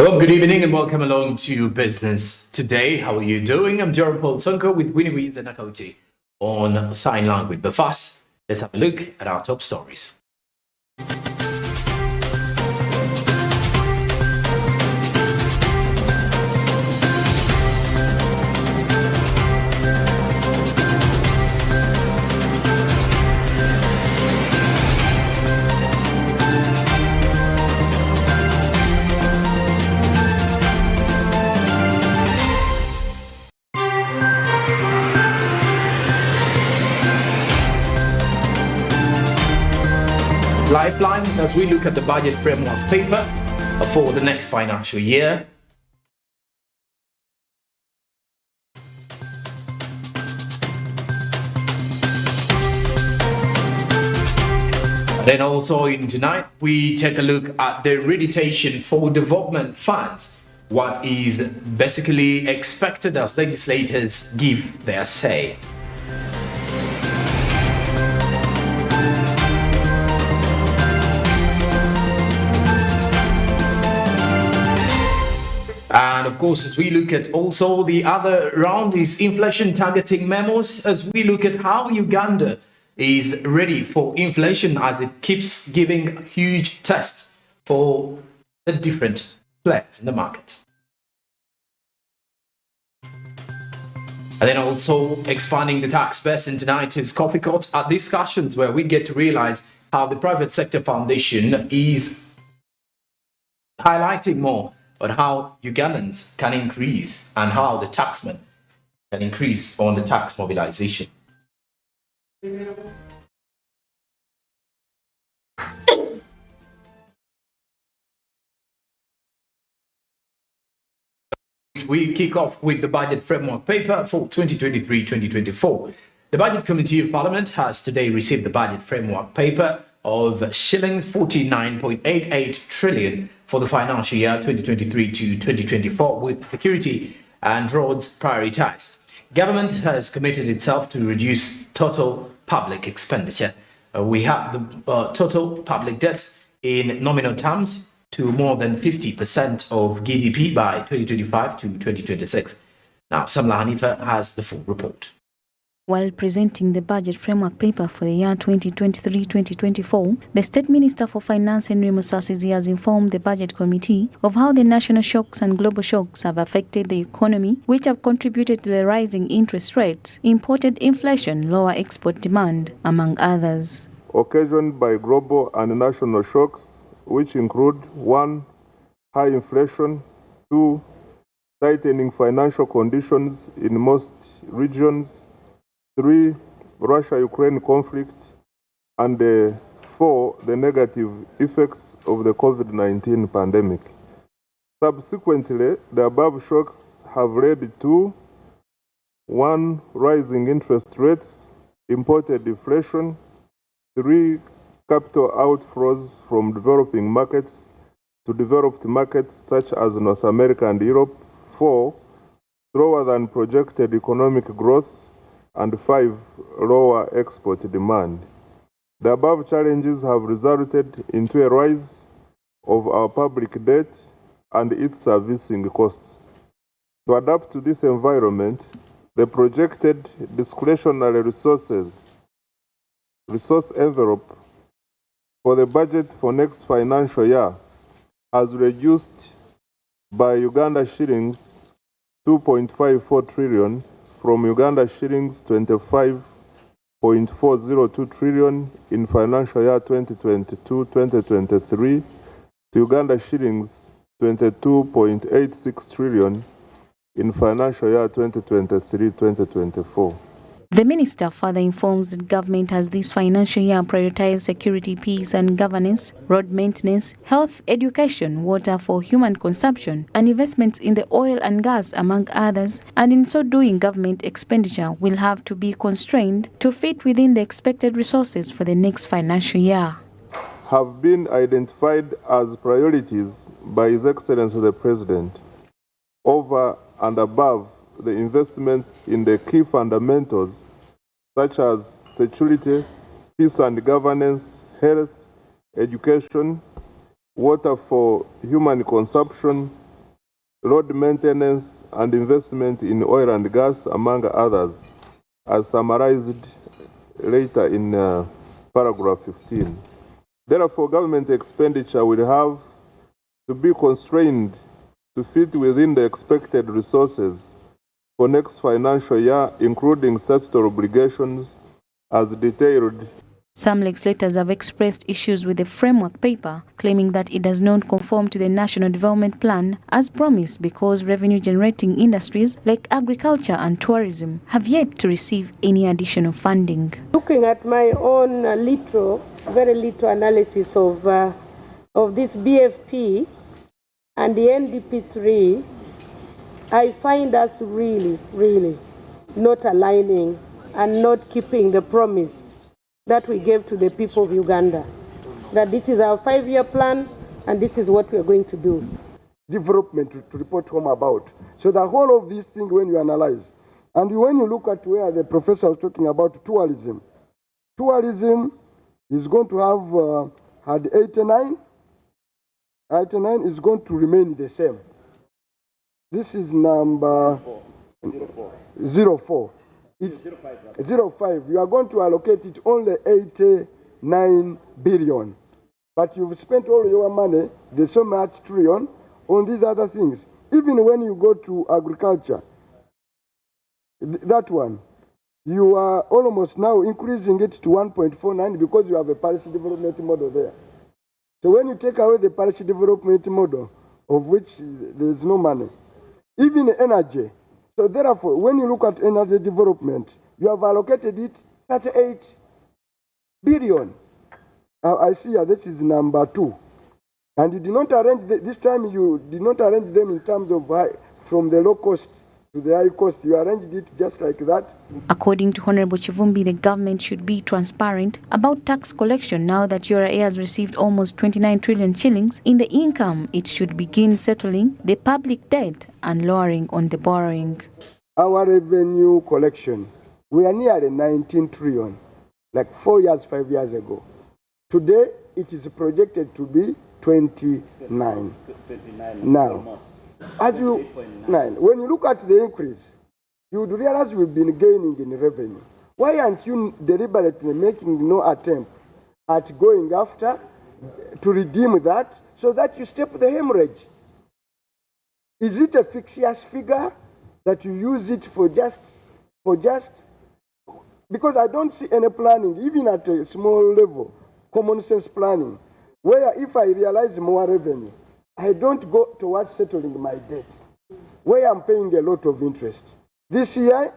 Well, good evening and welcome along to Business Today. How are you doing? I'm Jerome Paul Sonko with Winnie Weeds and Akoti on Sign Language. But first, let's have a look at our top stories. Lifeline as we look at the budget framework paper for the next financial year. Then also in tonight, we take a look at the reeditation for development funds. What is basically expected as legislators give their say. And of course, as we look at also the other round is inflation targeting memos, as we look at how Uganda is ready for inflation as it keeps giving huge tests for the different players in the market. And then also expanding the tax base in tonight's Coffee Court are discussions where we get to realize how the private sector foundation is highlighting more on how Ugandans can increase and how the taxmen can increase on the tax mobilization. We kick off with the budget framework paper for 2023-2024. The Budget Committee of Parliament has today received the budget framework paper of shillings 49.88 trillion for the financial year 2023 to 2024, with security and roads prioritized. Government has committed itself to reduce total public expenditure. We have the total public debt in nominal terms to more than 50% of GDP by 2025 to 2026. Now, Samla Hanifa has the full report. While presenting the budget framework paper for the year 2023-2024, the State Minister for Finance Henry Musasizi has informed the Budget Committee of how the national shocks and global shocks have affected the economy, which have contributed to the rising interest rates, imported inflation, lower export demand, among others. Occasioned by global and national shocks, which include 1. High inflation, 2. Tightening financial conditions in most regions, 3. Russia-Ukraine conflict, and 4. The negative effects of the COVID-19 pandemic. Subsequently, the above shocks have led to 1. Rising interest rates, imported deflation, 3. Capital outflows from developing markets to developed markets such as North America and Europe, 4. Slower than projected economic growth, and 5. Lower export demand. The above challenges have resulted into a rise of our public debt and its servicing costs. To adapt to this environment, the projected discretionary resource envelope for the budget for next financial year has reduced by Uganda shillings 2.54 trillion from Uganda shillings 25.402 trillion in financial year 2022-2023 to Uganda shillings 22.86 trillion in financial year 2023-2024. The minister further informs that government has this financial year prioritized security, peace and governance, road maintenance, health, education, water for human consumption, and investments in the oil and gas, among others, and in so doing government expenditure will have to be constrained to fit within the expected resources for the next financial year. Have been identified as priorities by His Excellency the President over and above the investments in the key fundamentals such as security, peace and governance, health, education, water for human consumption, road maintenance, and investment in oil and gas, among others, as summarized later in paragraph 15. Therefore, government expenditure will have to be constrained to fit within the expected resources for next financial year, including statutory obligations as detailed. Some legislators have expressed issues with the framework paper, claiming that it does not conform to the National Development Plan as promised because revenue-generating industries like agriculture and tourism have yet to receive any additional funding. Looking at my own very little analysis of this BFP and the NDP3, I find us really not aligning and not keeping the promise that we gave to the people of Uganda, that this is our 5-year plan and this is what we are going to do. Development to report home about. So the whole of these things when you analyze, and when you look at where the professor was talking about tourism is going to have had 89 is going to remain the same. This is number 04. It's 05. You are going to allocate it only 89 billion. But you've spent all your money, there's so much trillion, on these other things. Even when you go to agriculture, that one, you are almost now increasing it to 1.49 because you have a parish development model there. So when you take away the parish development model, of which there is no money, even energy. So therefore, when you look at energy development, you have allocated it 38 billion. I see this is number 2. And you did not arrange, this time you did not arrange them in terms of from the low cost to the high cost. You arranged it just like that. According to Honorable Chivumbi, the government should be transparent about tax collection now that URA has received almost 29 trillion shillings in the income. It should begin settling the public debt and lowering on the borrowing. Our revenue collection, we are nearly 19 trillion, like 5 years ago. Today, it is projected to be 29. Now, as you, when you look at the increase, you would realize we've been gaining in revenue. Why aren't you deliberately making no attempt at going after to redeem that so that you stop the hemorrhage? Is it a fictitious figure that you use it for just, because I don't see any planning, even at a small level, common sense planning, where if I realize more revenue, I don't go towards settling my debt, where I'm paying a lot of interest. This year,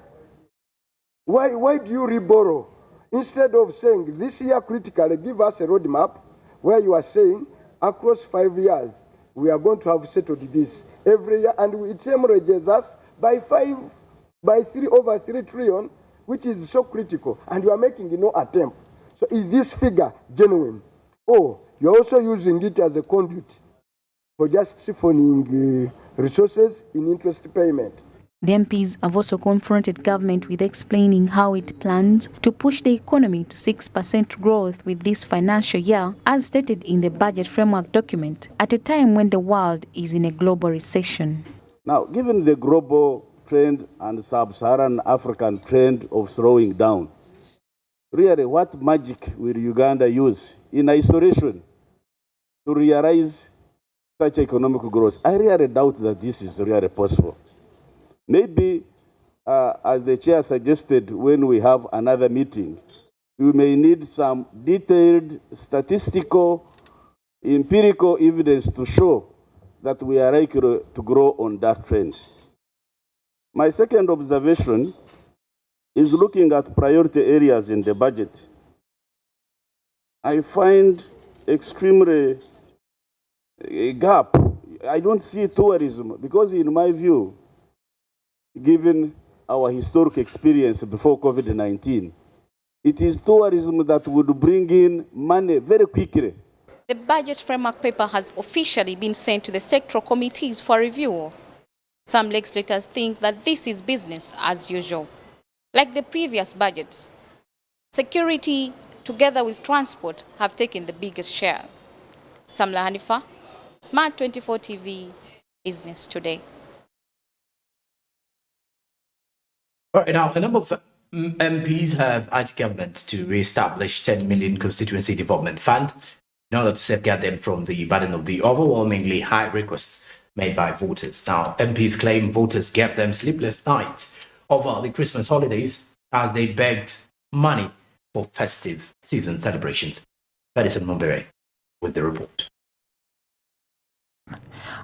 why do you reborrow? Instead of saying this year critically, give us a roadmap where you are saying across 5 years, we are going to have settled this every year, and it hemorrhages us by over 3 trillion, which is so critical, and you are making no attempt. So is this figure genuine? Oh, you're also using it as a conduit for just siphoning resources in interest payment. The MPs have also confronted government with explaining how it plans to push the economy to 6% growth with this financial year, as stated in the budget framework document, at a time when the world is in a global recession. Now, given the global trend and sub-Saharan African trend of slowing down, really, what magic will Uganda use in isolation to realize such economic growth? I really doubt that this is really possible. Maybe, as the chair suggested, when we have another meeting, we may need some detailed statistical, empirical evidence to show that we are likely to grow on that trend. My second observation is looking at priority areas in the budget. I find extremely a gap. I don't see tourism because, in my view, given our historic experience before COVID-19, it is tourism that would bring in money very quickly. The budget framework paper has officially been sent to the sectoral committees for review. Some legislators think that this is business as usual. Like the previous budgets, security together with transport have taken the biggest share. Samla Hanifa, Smart 24 TV, Business Today. All right, now, a number of MPs have urged government to re-establish 10 million constituency development fund in order to safeguard them from the burden of the overwhelmingly high requests made by voters. Now, MPs claim voters gave them sleepless nights over the Christmas holidays as they begged money for festive season celebrations. Edison Mombere with the report.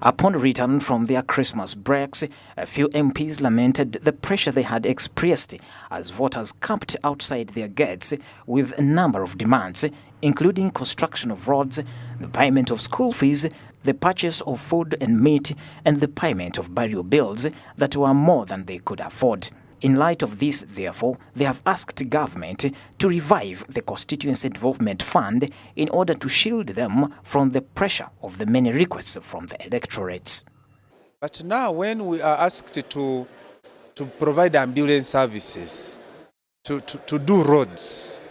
Upon return from their Christmas breaks, a few MPs lamented the pressure they had experienced as voters camped outside their gates with a number of demands, including construction of roads, the payment of school fees, the purchase of food and meat, and the payment of burial bills that were more than they could afford. In light of this, therefore, they have asked government to revive the Constituency Development Fund in order to shield them from the pressure of the many requests from the electorates. But now when we are asked to provide ambulance services, to do roads,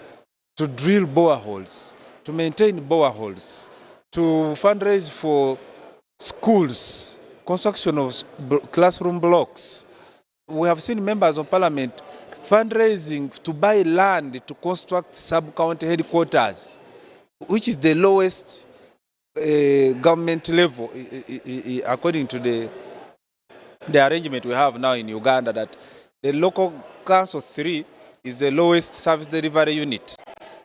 to drill boreholes, to maintain boreholes, to fundraise for schools, construction of classroom blocks, we have seen members of parliament fundraising to buy land to construct sub-county headquarters, which is the lowest government level according to the arrangement we have now in Uganda, that the local council 3 is the lowest service delivery unit.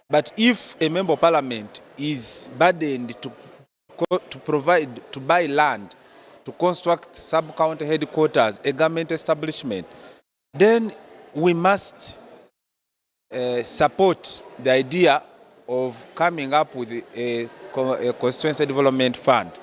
But if a member of parliament is burdened to buy land to construct sub-county headquarters, a government establishment, then we must support the idea of coming up with a constituency development fund.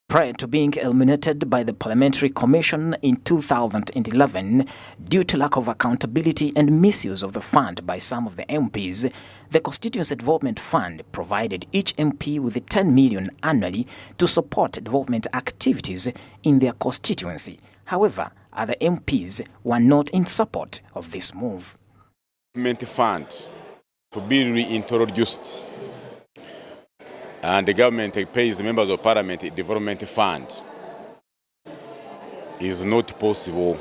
Prior to being eliminated by the Parliamentary Commission in 2011 due to lack of accountability and misuse of the fund by some of the MPs, the Constituency Development Fund provided each MP with 10 million annually to support development activities in their constituency. However, other MPs were not in support of this move. Fund to be reintroduced, and the government pays the members of parliament a development fund is not possible.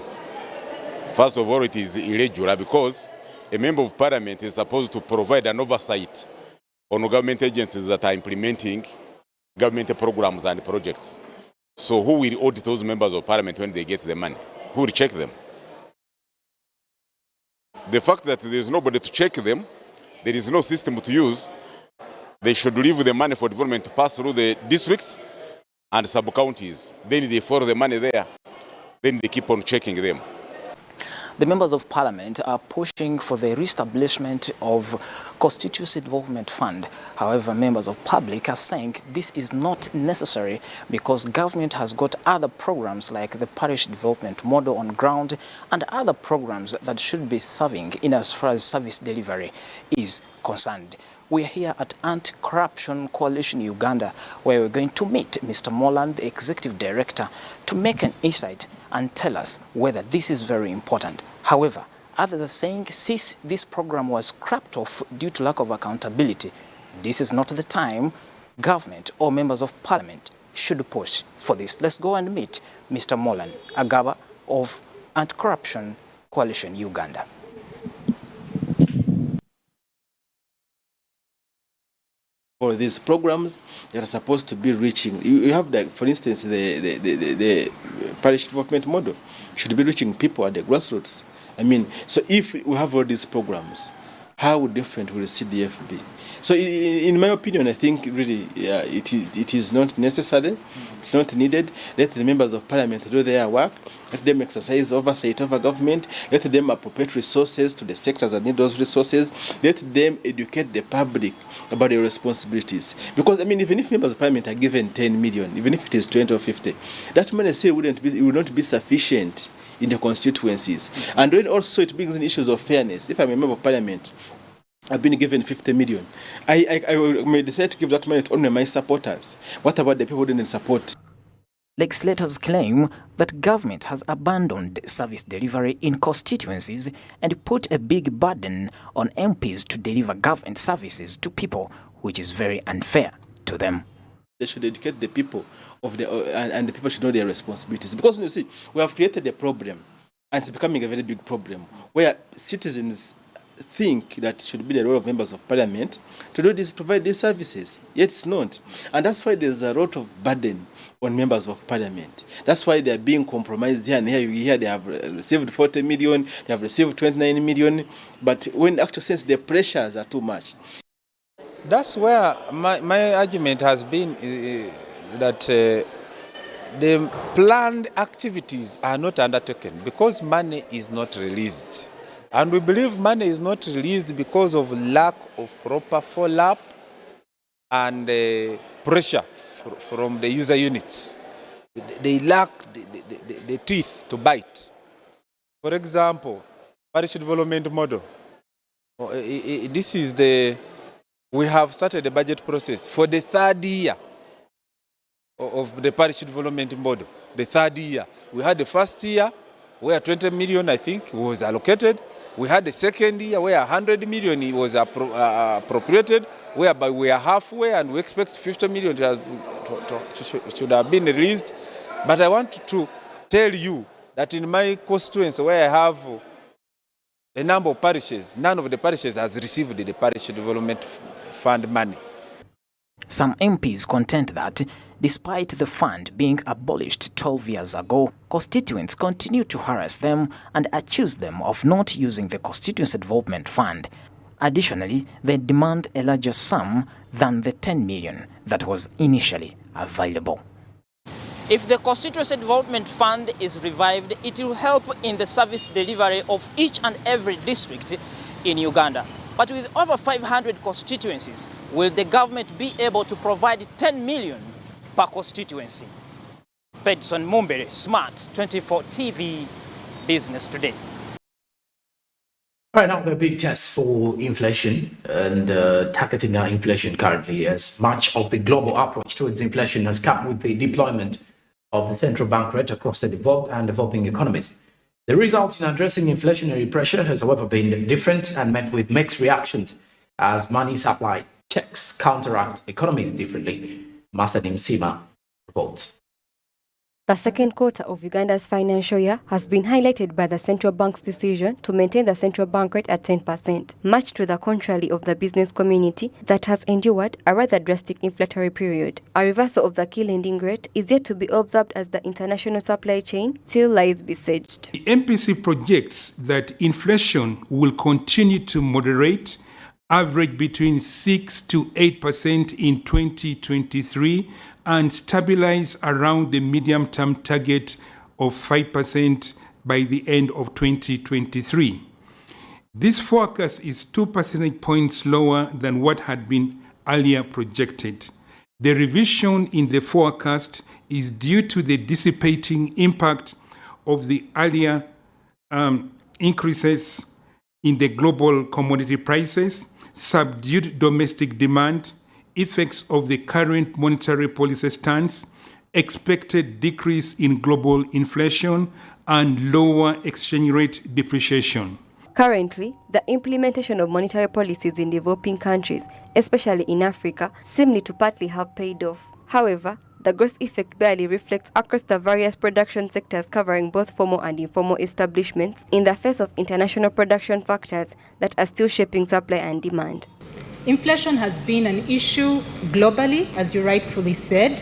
First of all, it is irregular because a member of parliament is supposed to provide an oversight on government agencies that are implementing government programs and projects. So who will audit those members of parliament when they get the money? Who will check them? The fact that there is nobody to check them, there is no system to use, they should leave the money for development to pass through the districts and sub-counties. Then they follow the money there. Then they keep on checking them. The members of parliament are pushing for the re-establishment of Constituency Development Fund. However, members of public are saying this is not necessary because government has got other programs like the parish development model on ground and other programs that should be serving in as far as service delivery is concerned. We are here at Anti-Corruption Coalition Uganda, where we're going to meet Mr. Molan, the Executive Director, to make an insight and tell us whether this is very important. However, others are saying since this program was scrapped off due to lack of accountability, this is not the time government or members of parliament should push for this. Let's go and meet Mr. Molan Agaba of Anti-Corruption Coalition Uganda. For these programs that are supposed to be reaching, you have, like, for instance, the parish development model should be reaching people at the grassroots. I mean, so if we have all these programs, how different will CDF be? So in my opinion, I think really it is not necessary, it's not needed. Let the members of parliament do their work, let them exercise oversight over government, let them appropriate resources to the sectors that need those resources, let them educate the public about their responsibilities. Because, I mean, even if members of parliament are given 10 million, even if it is 20 or 50, that money still would not be sufficient in the constituencies. And then also it brings in issues of fairness. If I'm a member of parliament, I've been given 50 million. I may decide to give that money to only my supporters. What about the people who didn't support? Legislators claim that government has abandoned service delivery in constituencies and put a big burden on MPs to deliver government services to people, which is very unfair to them. They should educate the people of and the people should know their responsibilities. Because, you see, we have created a problem And it's becoming a very big problem where citizens think that it should be the role of members of parliament to do this, provide these services. Yet it's not. And that's why there's a lot of burden on members of parliament. That's why they're being compromised here and here. You hear they have received 40 million, they have received 29 million, but when in actual sense the pressures are too much. That's where my argument has been that the planned activities are not undertaken because money is not released. And we believe money is not released because of lack of proper follow-up and pressure from the user units. They lack the teeth to bite. For example, parish development model. We have started the budget process for the third year of the parish development model. The third year. We had the first year where 20 million, I think, was allocated. We had the second year where 100 million was appropriated, whereby we are halfway and we expect 50 million should have been released. But I want to tell you that in my constituency where I have a number of parishes, none of the parishes has received the parish development fund money. Some MPs contend that despite the fund being abolished 12 years ago, constituents continue to harass them and accuse them of not using the Constituency Development Fund. Additionally, they demand a larger sum than the 10 million that was initially available. If the Constituency Development Fund is revived, it will help in the service delivery of each and every district in Uganda. But with over 500 constituencies, will the government be able to provide 10 million per constituency? Bedson Mumbere, Smart 24 TV, Business Today. Right now, the big test for inflation and targeting our inflation currently, as much of the global approach towards inflation has come with the deployment of the central bank rate across the developed and developing economies. The results in addressing inflationary pressure has, however, been different and met with mixed reactions as money supply checks counteract economies differently. Martha Nimsima reports. The second quarter of Uganda's financial year has been highlighted by the central bank's decision to maintain the central bank rate at 10%, much to the contrary of the business community that has endured a rather drastic inflationary period. A reversal of the key lending rate is yet to be observed as the international supply chain still lies besieged. The MPC projects that inflation will continue to moderate, average between 6 to 8% in 2023, and stabilize around the medium-term target of 5% by the end of 2023. This forecast is 2 percentage points lower than what had been earlier projected. The revision in the forecast is due to the dissipating impact of the earlier increases in the global commodity prices, subdued domestic demand, effects of the current monetary policy stance, expected decrease in global inflation, and lower exchange rate depreciation. Currently, the implementation of monetary policies in developing countries, especially in Africa, seem to partly have paid off. However, the gross effect barely reflects across the various production sectors covering both formal and informal establishments in the face of international production factors that are still shaping supply and demand. Inflation has been an issue globally, as you rightfully said,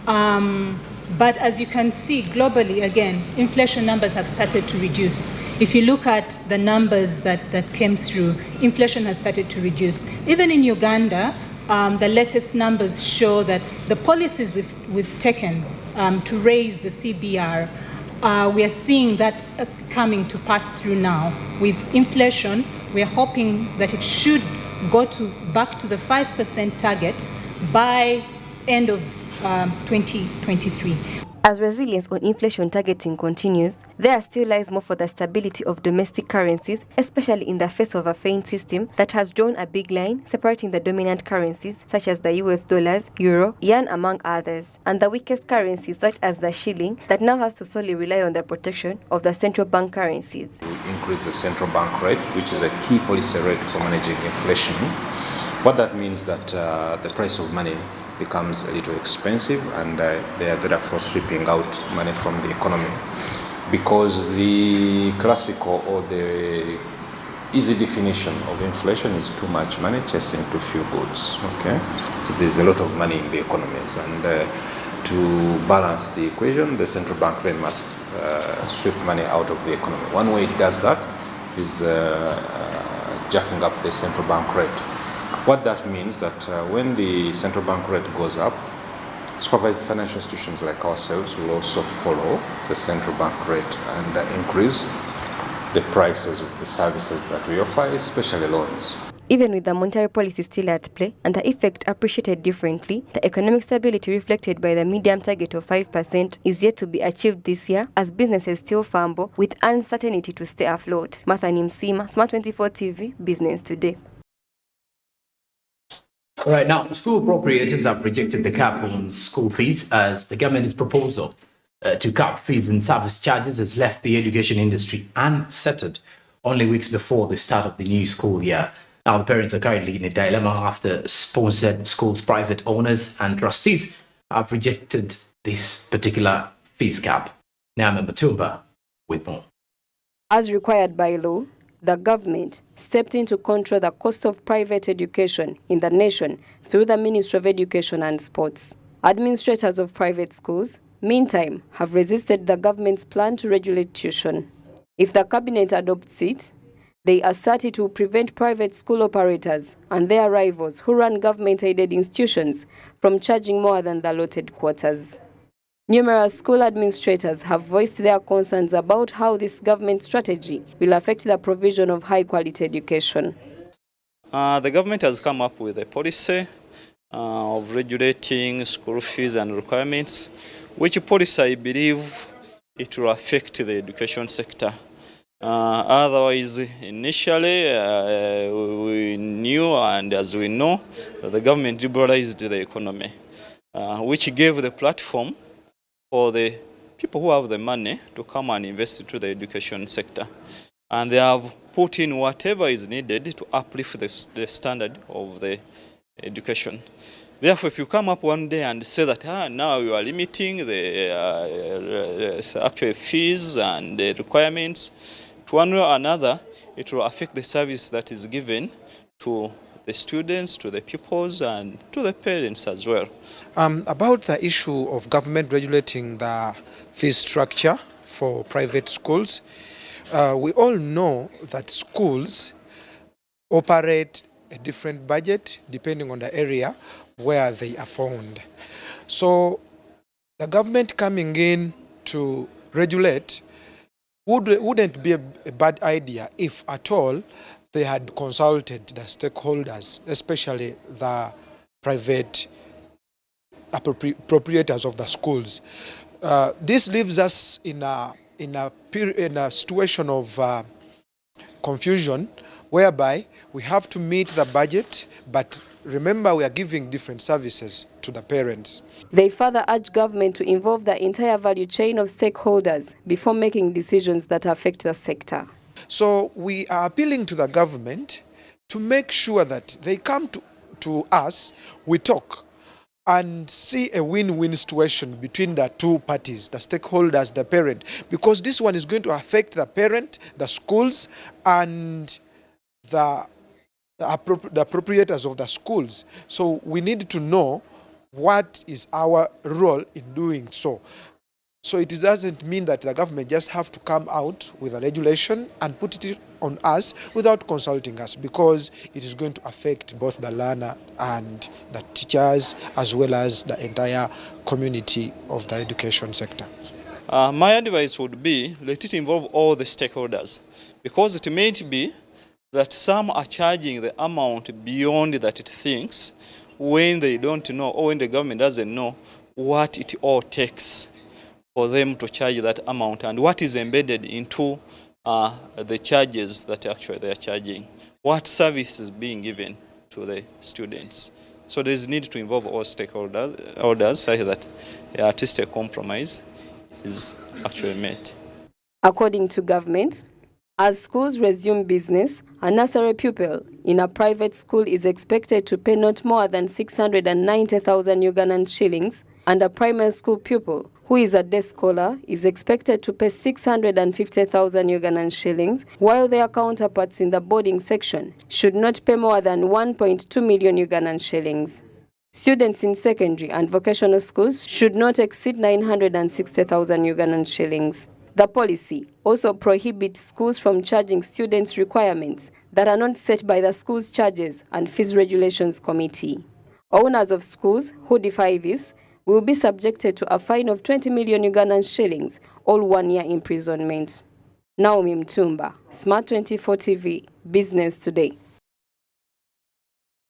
but as you can see globally, again, inflation numbers have started to reduce. If you look at the numbers that came through, inflation has started to reduce. Even in Uganda, the latest numbers show that the policies we've taken to raise the CBR, we are seeing that coming to pass through now. With inflation, we are hoping that it should go back to the 5% target by end of 2023. As resilience on inflation targeting continues, there still lies more for the stability of domestic currencies, especially in the face of a faint system that has drawn a big line separating the dominant currencies such as the US dollars, euro, yen among others, and the weakest currencies such as the shilling that now has to solely rely on the protection of the central bank currencies. We increase the central bank rate, which is a key policy rate for managing inflation. What that means that the price of money becomes a little expensive and they are therefore sweeping out money from the economy. because the classical or the easy definition of inflation is too much money chasing too few goods. Okay, so there's a lot of money in the economies, and to balance the equation, the central bank then must sweep money out of the economy. One way it does that is jacking up the central bank rate. What that means that when the central bank rate goes up, supervised financial institutions like ourselves will also follow the central bank rate and increase the prices of the services that we offer, especially loans. Even with the monetary policy still at play and the effect appreciated differently, the economic stability reflected by the medium target of 5% is yet to be achieved this year as businesses still fumble with uncertainty to stay afloat. Martha Nimsima, Smart 24 TV, Business Today. All right, now, school appropriators have rejected the cap on school fees as the government's proposal to cap fees and service charges has left the education industry unsettled only weeks before the start of the new school year. Now, the parents are currently in a dilemma after sponsored schools' private owners and trustees have rejected this particular fees cap. Nyame Matumba with more. As required by law, the government stepped in to control the cost of private education in the nation through the Ministry of Education and Sports. Administrators of private schools, meantime, have resisted the government's plan to regulate tuition. If the cabinet adopts it, they assert it will prevent private school operators and their rivals who run government-aided institutions from charging more than the allotted quotas. Numerous school administrators have voiced their concerns about how this government strategy will affect the provision of high-quality education. The government has come up with a policy of regulating school fees and requirements, which policy I believe it will affect the education sector. Otherwise, initially, we knew, and as we know, that the government liberalized the economy, which gave the platform for the people who have the money to come and invest into the education sector. And they have put in whatever is needed to uplift the standard of the education. Therefore, if you come up one day and say that now you are limiting the actual fees and the requirements, to one way or another, it will affect the service that is given to the students, to the pupils, and to the parents as well. About the issue of government regulating the fee structure for private schools, we all know that schools operate a different budget depending on the area where they are found. So the government coming in to regulate wouldn't be a bad idea if at all they had consulted the stakeholders, especially the private appropriators of the schools. This leaves us in a situation of confusion, whereby we have to meet the budget, but remember we are giving different services to the parents. They further urge government to involve the entire value chain of stakeholders before making decisions that affect the sector. So we are appealing to the government to make sure that they come to us, we talk, and see a win-win situation between the two parties, the stakeholders, the parent, because this one is going to affect the parent, the schools, and the appropriators of the schools. So we need to know what is our role in doing so. So it doesn't mean that the government just have to come out with a regulation and put it on us without consulting us, because it is going to affect both the learner and the teachers, as well as the entire community of the education sector. My advice would be, let it involve all the stakeholders, because it may be that some are charging the amount beyond that it thinks, when they don't know, or when the government doesn't know what it all takes for them to charge that amount and what is embedded into the charges that actually they are charging, what service is being given to the students. So there is need to involve all stakeholders so that at least a compromise is actually made. According to government, as schools resume business, a nursery pupil in a private school is expected to pay not more than 690,000 Ugandan shillings and a primary school pupil who is a day scholar is expected to pay 650,000 Ugandan shillings, while their counterparts in the boarding section should not pay more than 1.2 million Ugandan shillings. Students in secondary and vocational schools should not exceed 960,000 Ugandan shillings. The policy also prohibits schools from charging students requirements that are not set by the school's charges and fees regulations committee. Owners of schools who defy this will be subjected to a fine of 20 million Ugandan shillings or 1 year imprisonment. Naomi Mtumba, Smart 24 TV, Business Today.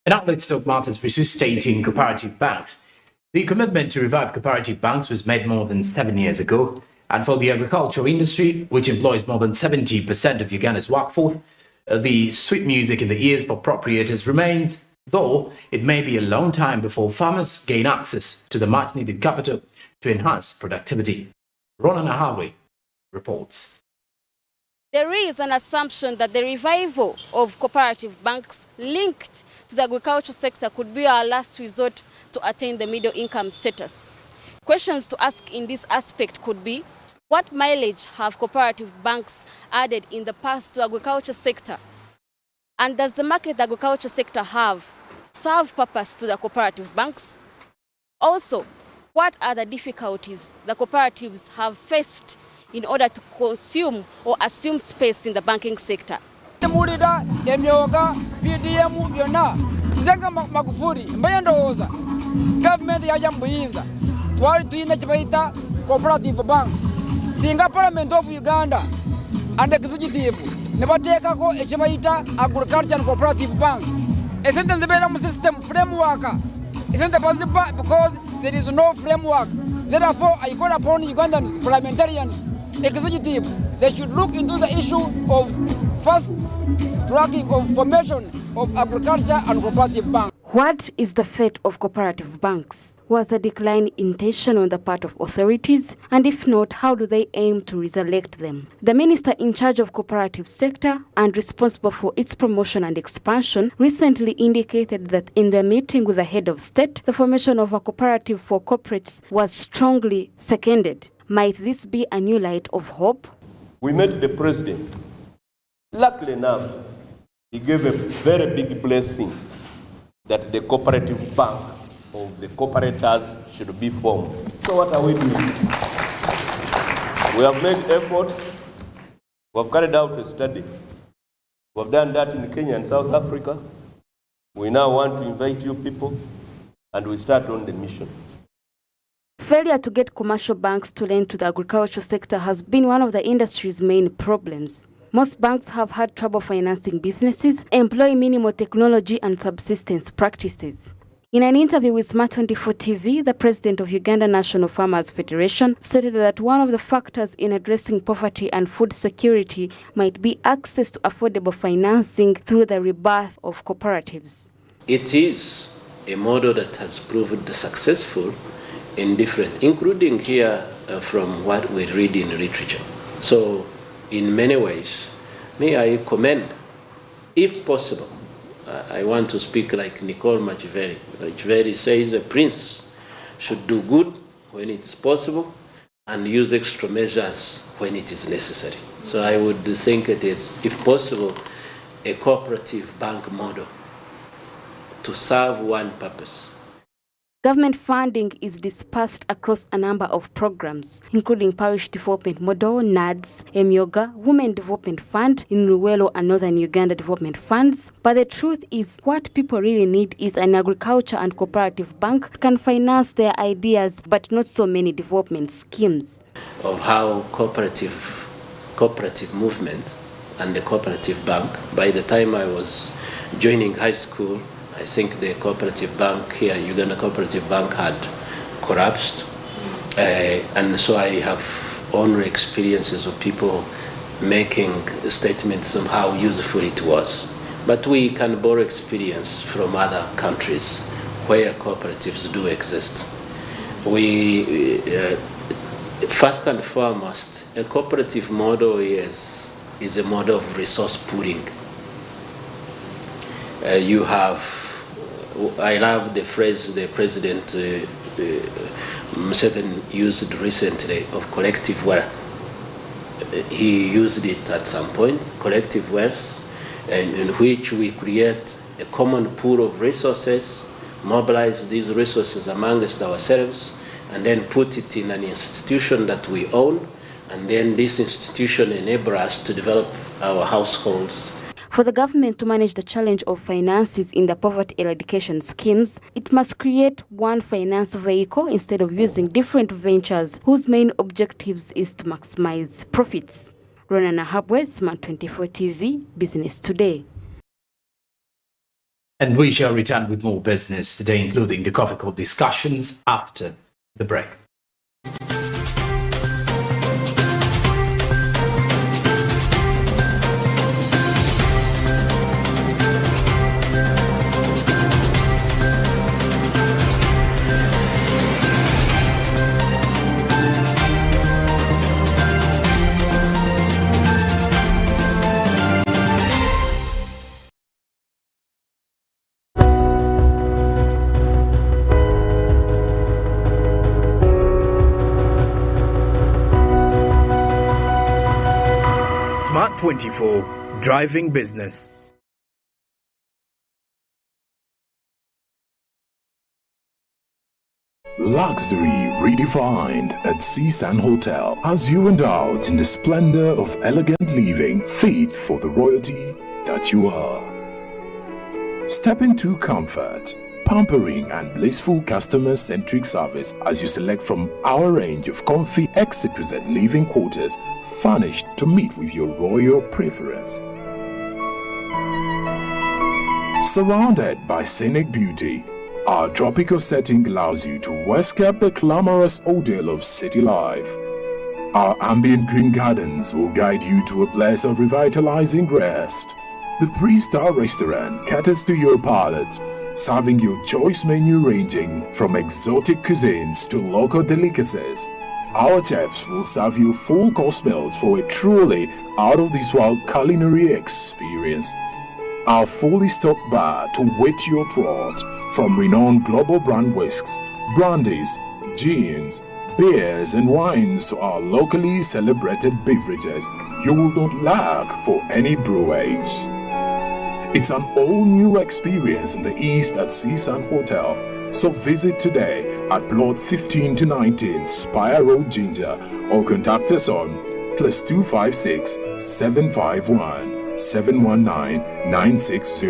And now let's talk matters resuscitating cooperative banks. The commitment to revive cooperative banks was made more than 7 years ago. And for the agricultural industry, which employs more than 70% of Uganda's workforce, the sweet music in the ears for proprietors remains, though it may be a long time before farmers gain access to the much-needed capital to enhance productivity. Ronan Ahawe reports. There is an assumption that the revival of cooperative banks linked to the agricultural sector could be our last resort to attain the middle income status. Questions to ask in this aspect could be, what mileage have cooperative banks added in the past to the agriculture sector? And does the market the agriculture sector have serve purpose to the cooperative banks? Also, what are the difficulties the cooperatives have faced in order to consume or assume space in the banking sector? Singa Parliament of Uganda and the executive never take a agriculture and cooperative bank. Isn't the better system framework? Isn't the possible because there is no framework. Therefore, I call upon Ugandan parliamentarians, executive, they should look into the issue of fast tracking of formation of agriculture and cooperative bank. What is the fate of cooperative banks? Was the decline intentional on the part of authorities? And if not, how do they aim to resurrect them? The minister in charge of cooperative sector and responsible for its promotion and expansion recently indicated that in their meeting with the head of state, the formation of a cooperative for corporates was strongly seconded. Might this be a new light of hope? We met the president. Luckily enough, he gave a very big blessing that the cooperative bank of the cooperators should be formed. So what are we doing? We have made efforts. We have carried out a study. We have done that in Kenya and South Africa. We now want to invite you people and we start on the mission. Failure to get commercial banks to lend to the agricultural sector has been one of the industry's main problems. Most banks have had trouble financing businesses, employ minimal technology and subsistence practices. In an interview with Smart 24 TV, the president of Uganda National Farmers Federation stated that one of the factors in addressing poverty and food security might be access to affordable financing through the rebirth of cooperatives. It is a model that has proved successful in different, including here from what we read in literature. So, in many ways, may I commend, if possible, I want to speak like Nicole Machiveri. Machiveri says a prince should do good when it's possible and use extra measures when it is necessary. So I would think it is, if possible, a cooperative bank model to serve one purpose. Government funding is dispersed across a number of programs, including Parish Development Model, NADS, Emyoga, Women Development Fund, in Luwelo and Northern Uganda Development Funds. But the truth is, what people really need is an agriculture and cooperative bank can finance their ideas, but not so many development schemes. Of how cooperative movement and the cooperative bank, by the time I was joining high school, I think the cooperative bank here, Uganda Cooperative Bank, had collapsed. And so I have only experiences of people making statements on how useful it was. But we can borrow experience from other countries where cooperatives do exist. First and foremost, a cooperative model is a model of resource pooling. I love the phrase the president Museveni used recently of collective wealth. He used it at some point, collective wealth, in which we create a common pool of resources, mobilize these resources amongst ourselves, and then put it in an institution that we own, and then this institution enables us to develop our households. For the government to manage the challenge of finances in the poverty eradication schemes, it must create one finance vehicle instead of using different ventures whose main objectives is to maximize profits. Rona Nahabwe, Smart 24 TV, Business Today. And we shall return with more business today, including the coffee call discussions after the break. Smart 24, driving business. Luxury redefined at Seasand Hotel as you indulge in the splendor of elegant living fit for the royalty that you are. Step into comfort, pampering and blissful customer-centric service as you select from our range of comfy exquisite living quarters furnished to meet with your royal preference. Surrounded by scenic beauty, our tropical setting allows you to escape the glamorous ordeal of city life. Our ambient green gardens will guide you to a place of revitalizing rest. The 3-star restaurant caters to your palate, serving your choice menu ranging from exotic cuisines to local delicacies. Our chefs will serve you full course meals for a truly out-of-this-world culinary experience. Our fully stocked bar to whet your throat, from renowned global brand whisks, brandies, gins, beers and wines to our locally celebrated beverages, you will not lack for any brewage. It's an all-new experience in the East at Seasand Hotel. So visit today at plot 15 to 19 Spire Road, Ginger, or contact us on +256 751 719 960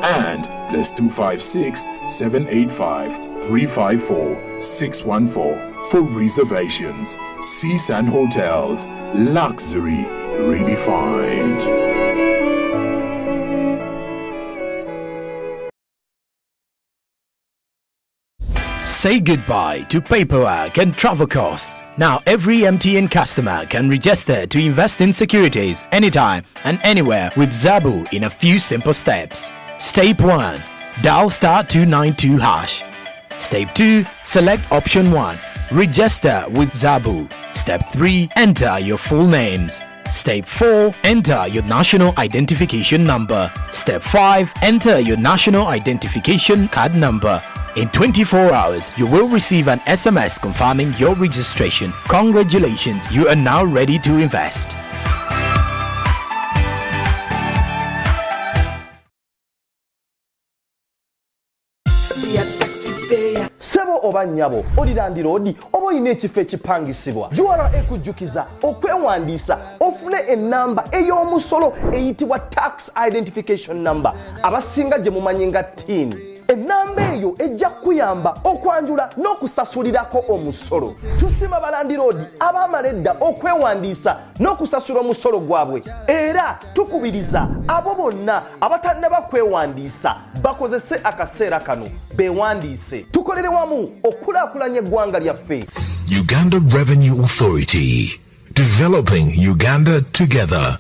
and +256 785 354 614 for reservations. Seasand Hotels, luxury redefined. Say goodbye to paperwork and travel costs. Now every MTN customer can register to invest in securities anytime and anywhere with Zabu in a few simple steps. Step 1. Dial *292#. Step 2. Select option 1. Register with Zabu. Step 3. Enter your full names. Step 4. Enter your national identification number. Step 5. Enter your national identification card number. In 24 hours, you will receive an SMS confirming your registration. Congratulations, you are now ready to invest. Sebo oba nyabo olilandira odi oba olina ekifo ekipangisibwa URA ekujjukiza okwewandiisa ofune ennamba ey'omusolo eyitibwa tax identification number abasinga gye mumanyi nga TIN. Ennamba eyo ejja kuyamba okwanjula n'okusasulirako omusolo. Tusima balandiroodi abaamala edda okwewandiisa n'okusasula omusolo gwabwe, era tukubiriza abo bonna abatannaba kwewandiisa bakozese akaseera kano beewandiise. Tukolere wamu okulaakulanya eggwanga lyaffe. Uganda Revenue Authority, developing Uganda together.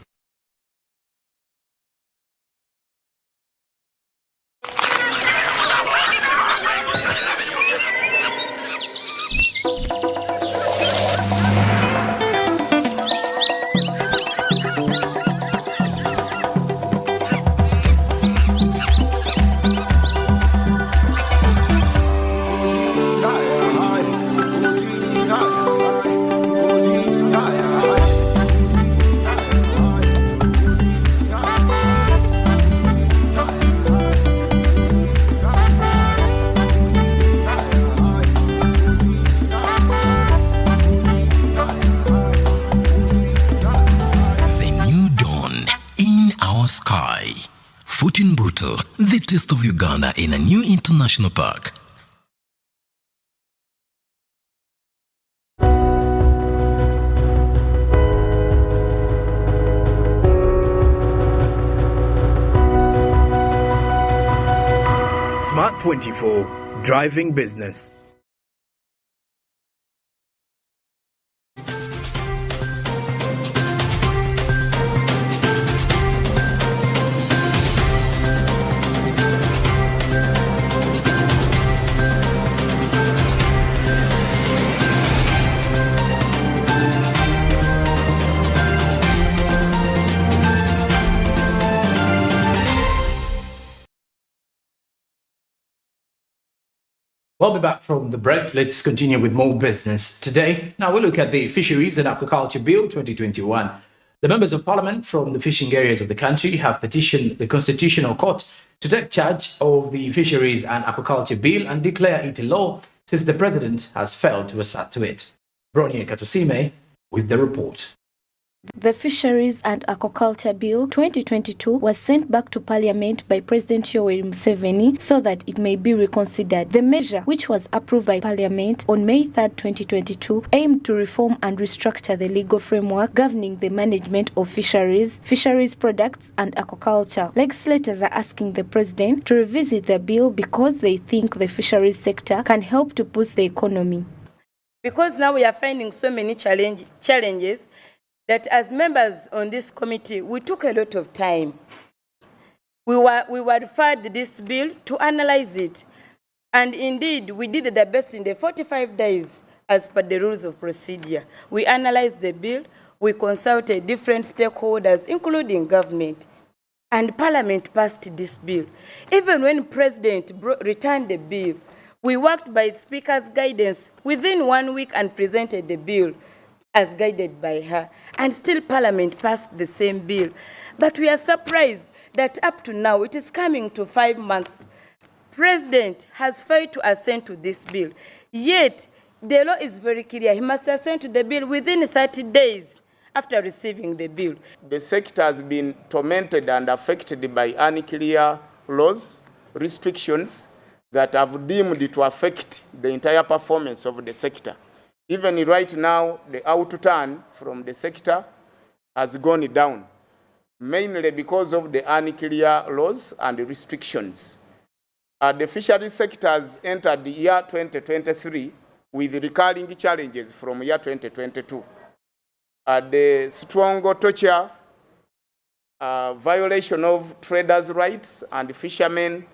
Ndoto, the taste of Uganda in a new international park. Smart 24, driving business. We'll be back from the break. Let's continue with more business today. Now we look at the Fisheries and Aquaculture Bill 2021. The members of parliament from the fishing areas of the country have petitioned the Constitutional Court to take charge of the Fisheries and Aquaculture Bill and declare it a law, since the president has failed to assent to it. Bronia Katosime with the report. The Fisheries and Aquaculture Bill 2022 was sent back to Parliament by President Yoweri Museveni so that it may be reconsidered. The measure, which was approved by Parliament on May 3, 2022, aimed to reform and restructure the legal framework governing the management of fisheries, fisheries products and aquaculture. Legislators are asking the President to revisit the bill because they think the fisheries sector can help to boost the economy. Because now we are finding so many challenges that as members on this committee, we took a lot of time. We were referred this bill to analyze it. And indeed, we did the best in the 45 days as per the rules of procedure. We analyzed the bill, we consulted different stakeholders, including government, and Parliament passed this bill. Even when President returned the bill, we worked by Speaker's guidance within 1 week and presented the bill as guided by her, and still Parliament passed the same bill. But we are surprised that up to now, it is coming to 5 months. President has failed to assent to this bill. Yet, the law is very clear. He must assent to the bill within 30 days after receiving the bill. The sector has been tormented and affected by unclear laws, restrictions that have deemed to affect the entire performance of the sector. Even right now, the outturn from the sector has gone down, mainly because of the unclear laws and restrictions. The fisheries sector has entered the year 2023 with recurring challenges from year 2022. The strong torture, violation of traders' rights and fishermen,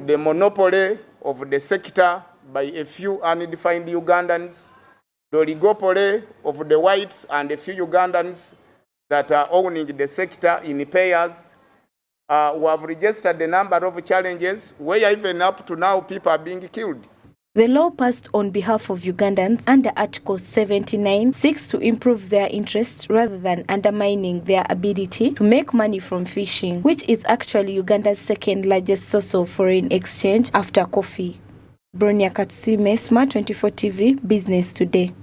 the monopoly of the sector by a few undefined Ugandans, the oligopoly of the whites and a few Ugandans that are owning the sector in pairs, who have registered a number of challenges where even up to now people are being killed. The law passed on behalf of Ugandans under Article 79 seeks to improve their interests rather than undermining their ability to make money from fishing, which is actually Uganda's second largest source of foreign exchange after coffee. Bronia Katsime, Smart 24 TV, Business Today.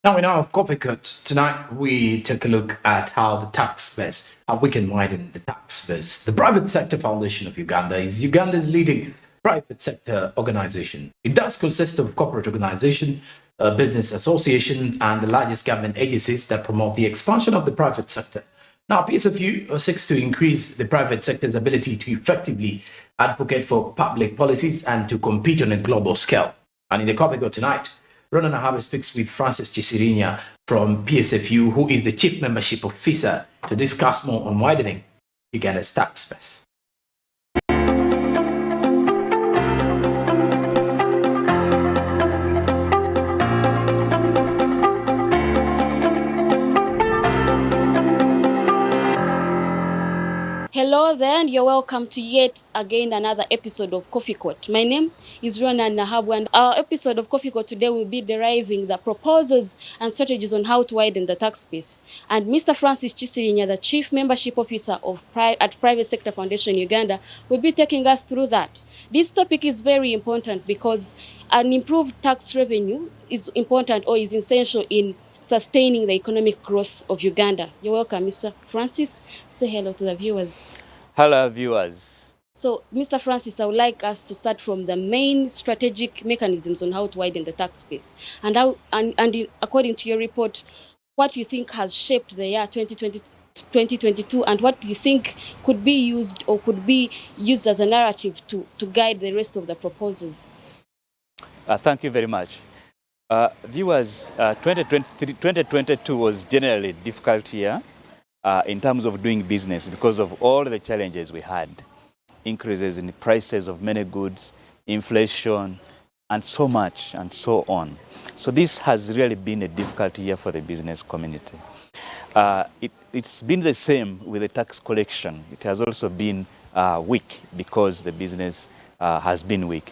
Now in our coffee cut tonight, we take a look at how the tax base, how we can widen the tax base. The Private Sector Foundation of Uganda is Uganda's leading private sector organization. It does consist of corporate organization, business association, and the largest government agencies that promote the expansion of the private sector. Now, PSFU seeks to increase the private sector's ability to effectively advocate for public policies and to compete on a global scale. And in the coffee cut tonight, Ronan Ahabe speaks with Francis Chisirinya from PSFU, who is the Chief Membership Officer, to discuss more on widening Uganda's tax base. Hello there, and you're welcome to yet again another episode of Coffee Court. My name is Ronan Nahabu, and our episode of Coffee Court today will be deriving the proposals and strategies on how to widen the tax base. And Mr. Francis Chisirinya, the Chief Membership Officer at Private Sector Foundation Uganda, will be taking us through that. This topic is very important because an improved tax revenue is important or is essential in sustaining the economic growth of Uganda. You're welcome, Mr. Francis. Say hello to the viewers. Hello, viewers. So, Mr. Francis, I would like us to start from the main strategic mechanisms on how to widen the tax base. And according to your report, what you think has shaped the year 2022 and what you think could be used as a narrative to guide the rest of the proposals. Thank you very much. Viewers, 2022 was generally a difficult year in terms of doing business because of all the challenges we had. Increases in the prices of many goods, inflation, and so much and so on. So this has really been a difficult year for the business community. It's been the same with the tax collection. It has also been weak because the business has been weak.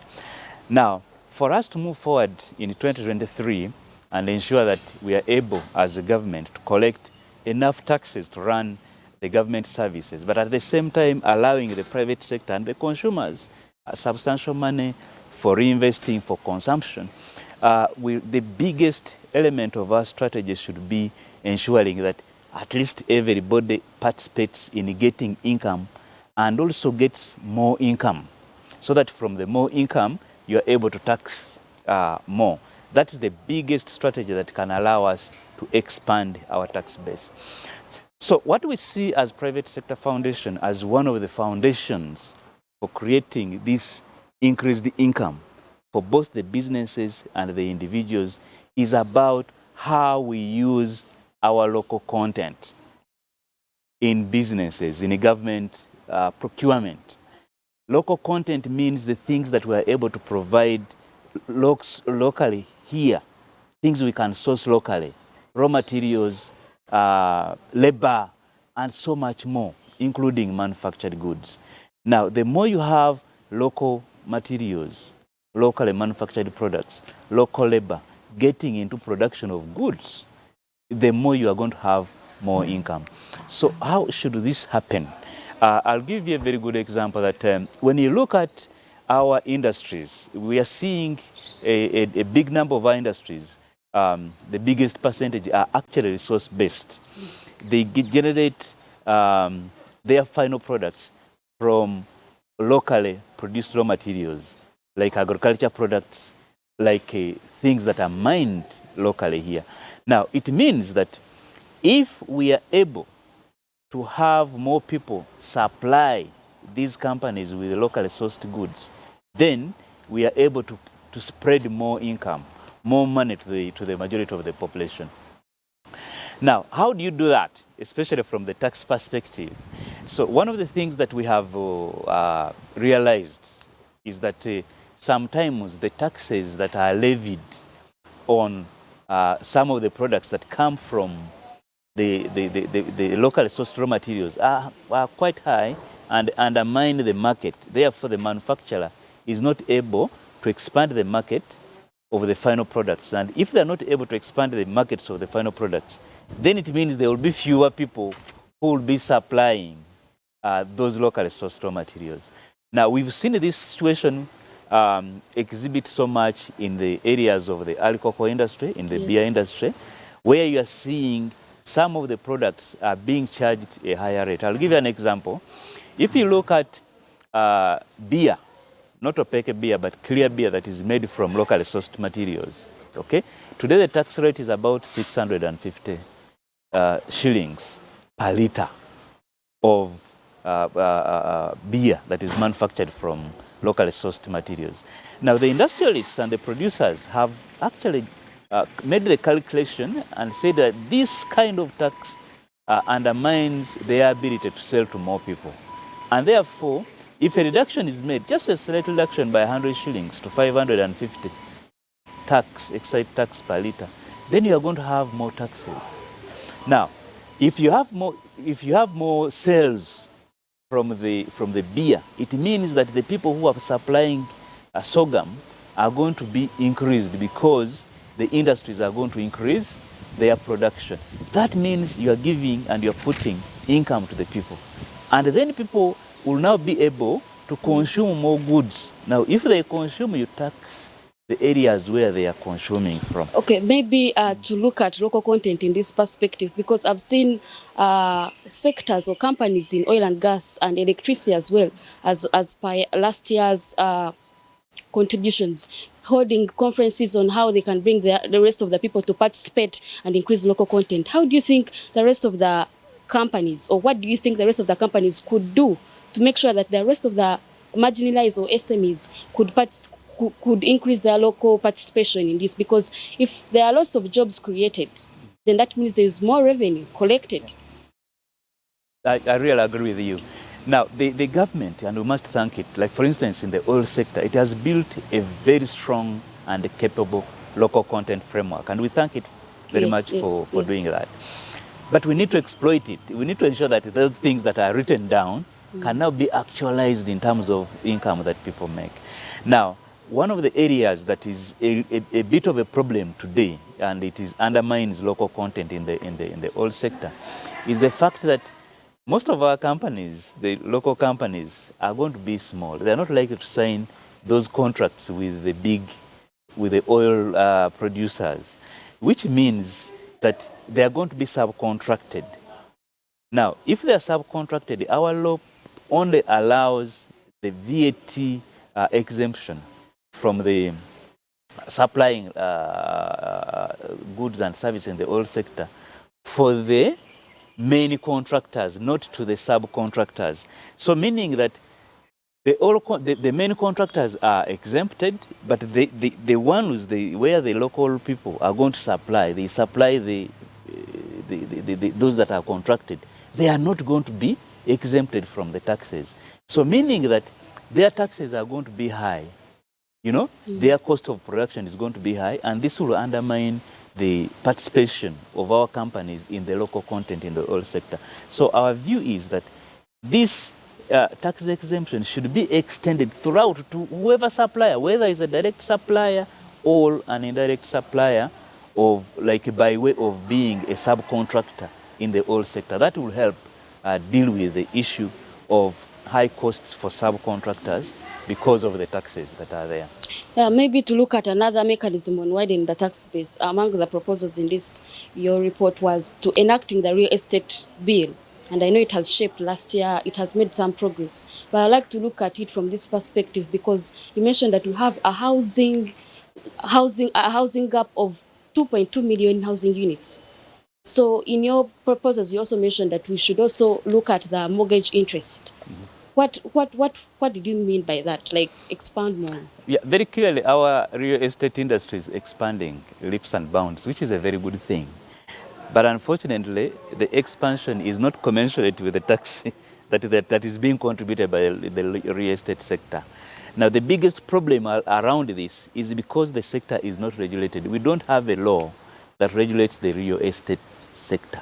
Now, for us to move forward in 2023 and ensure that we are able as a government to collect enough taxes to run the government services, but at the same time allowing the private sector and the consumers substantial money for reinvesting for consumption, the biggest element of our strategy should be ensuring that at least everybody participates in getting income and also gets more income, so that from the more income, you are able to tax more. That is the biggest strategy that can allow us to expand our tax base. So what we see as Private Sector Foundation as one of the foundations for creating this increased income for both the businesses and the individuals is about how we use our local content in businesses, in government procurement. Local content means the things that we are able to provide locally here, things we can source locally, raw materials, labor, and so much more, including manufactured goods. Now, the more you have local materials, locally manufactured products, local labor getting into production of goods, the more you are going to have more income. So how should this happen? I'll give you a very good example that when you look at our industries, we are seeing a big number of our industries, the biggest percentage are actually resource-based. They generate their final products from locally produced raw materials, like agriculture products, like things that are mined locally here. Now, it means that if we are able to have more people supply these companies with locally sourced goods, then we are able to spread more income, more money to the majority of the population. Now, how do you do that, especially from the tax perspective? So one of the things that we have realized is that sometimes the taxes that are levied on some of the products that come from the local sourced raw materials are quite high and undermine the market. Therefore, the manufacturer is not able to expand the market of the final products. And if they're not able to expand the markets of the final products, then it means there will be fewer people who will be supplying those locally sourced raw materials. Now, we've seen this situation exhibit so much in the areas of the alcohol industry, in the beer industry, where you are seeing some of the products are being charged a higher rate. I'll give you an example. If you look at beer, not opaque beer, but clear beer that is made from locally sourced materials, okay? Today the tax rate is about 650 shillings per liter of beer that is manufactured from locally sourced materials. Now, the industrialists and the producers have actually made the calculation and said that this kind of tax undermines their ability to sell to more people. And therefore, if a reduction is made, just a slight reduction by 100 shillings to 550 excise tax per liter, then you are going to have more taxes. Now, if you have more sales from the beer, it means that the people who are supplying sorghum are going to be increased because the industries are going to increase their production. That means you are giving and you are putting income to the people. And then people will now be able to consume more goods. Now, if they consume, you tax the areas where they are consuming from. Okay, maybe to look at local content in this perspective, because I've seen sectors or companies in oil and gas and electricity as well as per last year's contributions, holding conferences on how they can bring the rest of the people to participate and increase local content. How do you think the rest of the companies, or what do you think the rest of the companies could do to make sure that the rest of the marginalized or SMEs could increase their local participation in this? Because if there are lots of jobs created, then that means there is more revenue collected. I really agree with you. Now, the government, and we must thank it, like for instance in the oil sector, it has built a very strong and capable local content framework, and we thank it very much for doing that. But we need to exploit it. We need to ensure that those things that are written down can now be actualized in terms of income that people make. Now, one of the areas that is a bit of a problem today, and it undermines local content in the oil sector, is the fact that most of our companies, the local companies, are going to be small. They are not likely to sign those contracts with the oil producers, which means that they are going to be subcontracted. Now, if they are subcontracted, our law only allows the VAT exemption from the supplying goods and services in the oil sector for the main contractors, not to the subcontractors. So meaning that the main contractors are exempted, but the ones where the local people are going to supply, they supply those that are contracted, they are not going to be exempted from the taxes. So meaning that their taxes are going to be high. You know, their cost of production is going to be high, and this will undermine the participation of our companies in the local content in the oil sector. So our view is that this tax exemption should be extended throughout to whoever supplier, whether it's a direct supplier or an indirect supplier, of like by way of being a subcontractor in the oil sector. That will help deal with the issue of high costs for subcontractors because of the taxes that are there. Maybe to look at another mechanism on widening the tax base. Among the proposals in your report was to enacting the real estate bill. And I know it has shaped last year, it has made some progress. But I'd like to look at it from this perspective, because you mentioned that we have a housing gap of 2.2 million housing units. So in your proposals, you also mentioned that we should also look at the mortgage interest. What did you mean by that? Like, expand more. Yeah, very clearly our real estate industry is expanding leaps and bounds, which is a very good thing. But unfortunately, the expansion is not commensurate with the tax that is being contributed by the real estate sector. Now, the biggest problem around this is because the sector is not regulated. We don't have a law that regulates the real estate sector.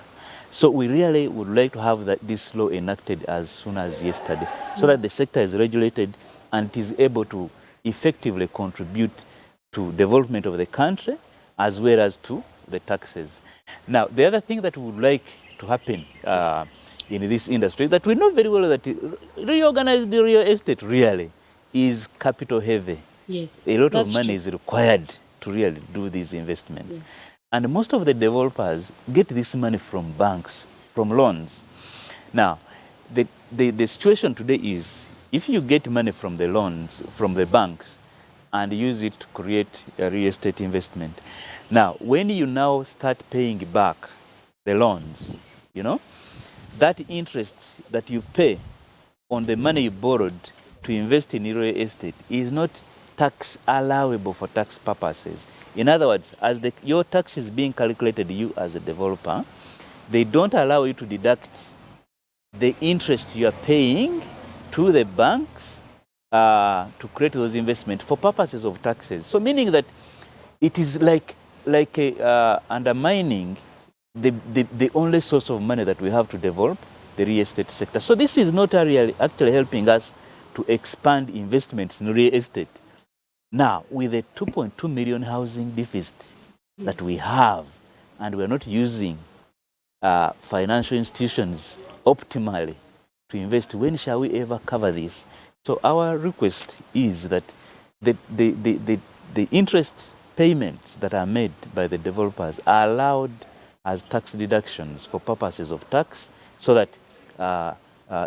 So we really would like to have this law enacted as soon as yesterday, so that the sector is regulated and it is able to effectively contribute to development of the country as well as to the taxes. Now, the other thing that we would like to happen in this industry is that we know very well that reorganized real estate really is capital heavy. Yes, a lot of money is required to really do these investments. Yeah. And most of the developers get this money from banks, from loans. Now, the situation today is, if you get money from the loans, from the banks, and use it to create a real estate investment, now, when you now start paying back the loans, you know, that interest that you pay on the money you borrowed to invest in real estate is not tax allowable for tax purposes. In other words, as your tax is being calculated, you as a developer, they don't allow you to deduct the interest you are paying to the banks to create those investments for purposes of taxes. So meaning that it is like undermining the only source of money that we have to develop, the real estate sector. So this is not really actually helping us to expand investments in real estate. Now, with a 2.2 million housing deficit that we have, and we're not using financial institutions optimally to invest, when shall we ever cover this? So our request is that the interest payments that are made by the developers are allowed as tax deductions for purposes of tax, so that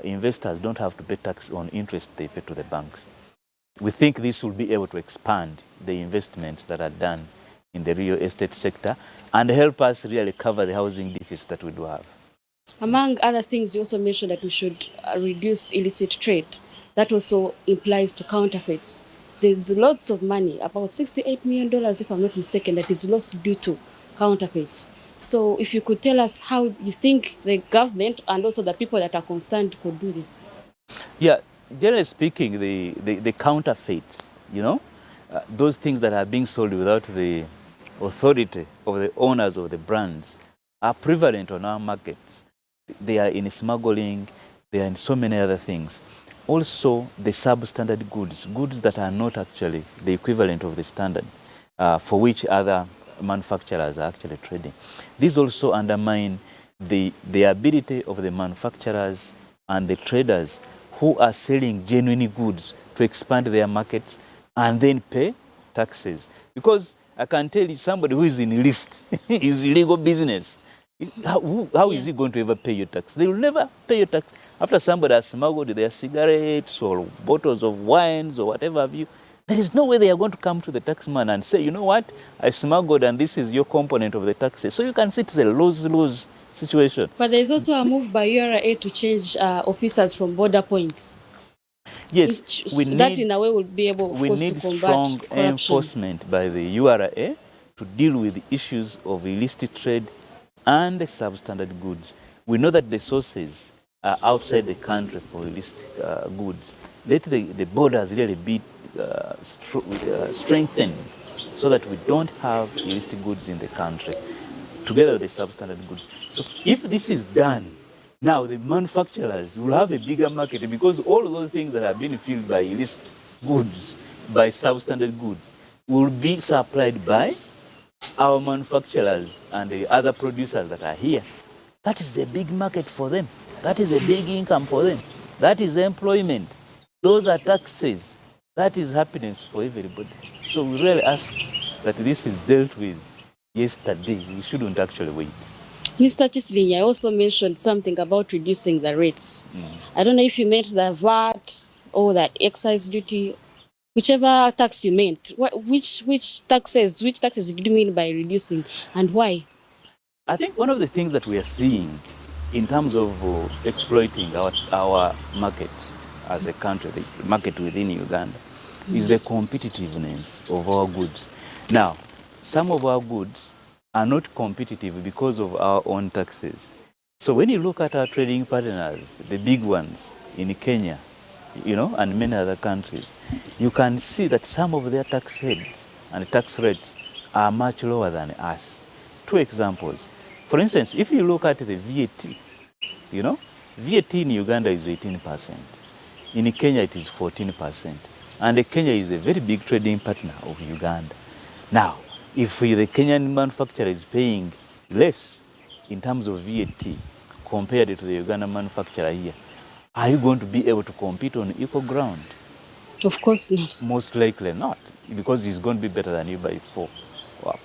investors don't have to pay tax on interest they pay to the banks. We think this will be able to expand the investments that are done in the real estate sector and help us really cover the housing deficit that we do have. Among other things, you also mentioned that we should reduce illicit trade. That also implies to counterfeits. There's lots of money, about $68 million, if I'm not mistaken, that is lost due to counterfeits. So if you could tell us how you think the government and also the people that are concerned could do this. Yeah, generally speaking, the counterfeits, those things that are being sold without the authority of the owners of the brands are prevalent on our markets. They are in smuggling, they are in so many other things. Also, the substandard goods, goods that are not actually the equivalent of the standard for which other manufacturers are actually trading. These also undermine the ability of the manufacturers and the traders who are selling genuine goods to expand their markets and then pay taxes. Because I can tell you, somebody who is in illicit, is illegal business, how is he going to ever pay your tax? They will never pay your tax. After somebody has smuggled their cigarettes or bottles of wines or whatever have you, there is no way they are going to come to the taxman and say, you know what, I smuggled and this is your component of the taxes. So you can see it's a lose-lose situation. But there is also a move by URA to change officers from border points. Yes, that in a way will be able, of course, to combat strong corruption. Enforcement by the URA to deal with the issues of illicit trade and the substandard goods. We know that the sources are outside the country for illicit goods. Let the borders really be strengthened so that we don't have illicit goods in the country, together with the substandard goods. So if this is done, now the manufacturers will have a bigger market, because all of those things that have been filled by illicit goods, by substandard goods, will be supplied by our manufacturers and the other producers that are here. That is a big market for them. That is a big income for them. That is employment. Those are taxes. That is happiness for everybody. So we really ask that this is dealt with yesterday. We shouldn't actually wait. Mr. Chislinya also mentioned something about reducing the rates. I don't know if you meant the VAT or the excise duty, whichever tax you meant. Which taxes did you mean by reducing, and why? I think one of the things that we are seeing in terms of exploiting our market as a country, the market within Uganda, is the competitiveness of our goods. Now, some of our goods are not competitive because of our own taxes. So when you look at our trading partners, the big ones in Kenya, and many other countries, you can see that some of their tax heads and tax rates are much lower than us. Two examples. For instance, if you look at the VAT, VAT in Uganda is 18%. In Kenya, it is 14%. And Kenya is a very big trading partner of Uganda. Now, if the Kenyan manufacturer is paying less in terms of VAT compared to the Ugandan manufacturer here, are you going to be able to compete on equal ground? Of course not. Most likely not, because he's going to be better than you by 4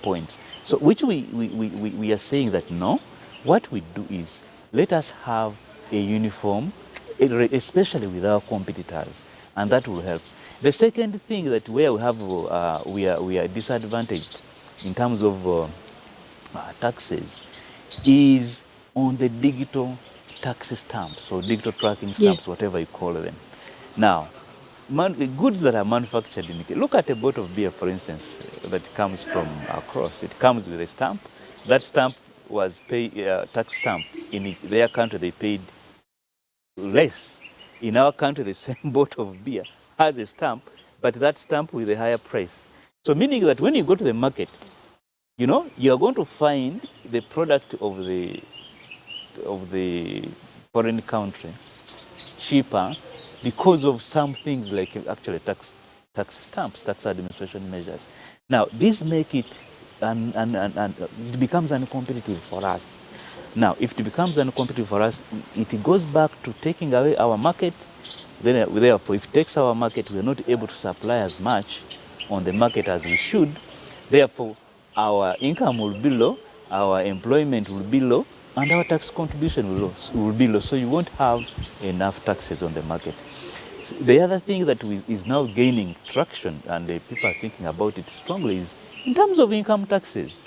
points. So which we are saying that no, what we do is let us have a uniform, especially with our competitors, and that will help. The second thing that where we have we are disadvantaged in terms of taxes is on the digital tax stamps or digital tracking stamps, whatever you call them. Now, the goods that are manufactured in, look at a bottle of beer, for instance, that comes from across. It comes with a stamp. That stamp was tax stamp. In their country, they paid less. In our country, the same bottle of beer has a stamp, but that stamp with a higher price. So meaning that when you go to the market, you are going to find the product of the foreign country cheaper because of some things like actually tax stamps, tax administration measures. Now, these make it, and it becomes uncompetitive for us. Now, if it becomes uncompetitive for us, it goes back to taking away our market. Then, therefore, if it takes our market, we are not able to supply as much on the market as we should. Therefore, our income will be low, our employment will be low, and our tax contribution will be low. So you won't have enough taxes on the market. The other thing that is now gaining traction, and people are thinking about it strongly, is in terms of income taxes.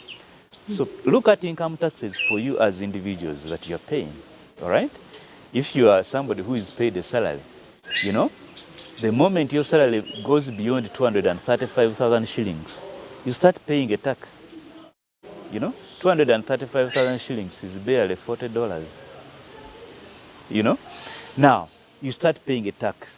So look at income taxes for you as individuals that you're paying, all right? If you are somebody who is paid a salary, you know, the moment your salary goes beyond 235,000 shillings, you start paying a tax. You know, 235,000 shillings is barely $40. You know, now you start paying a tax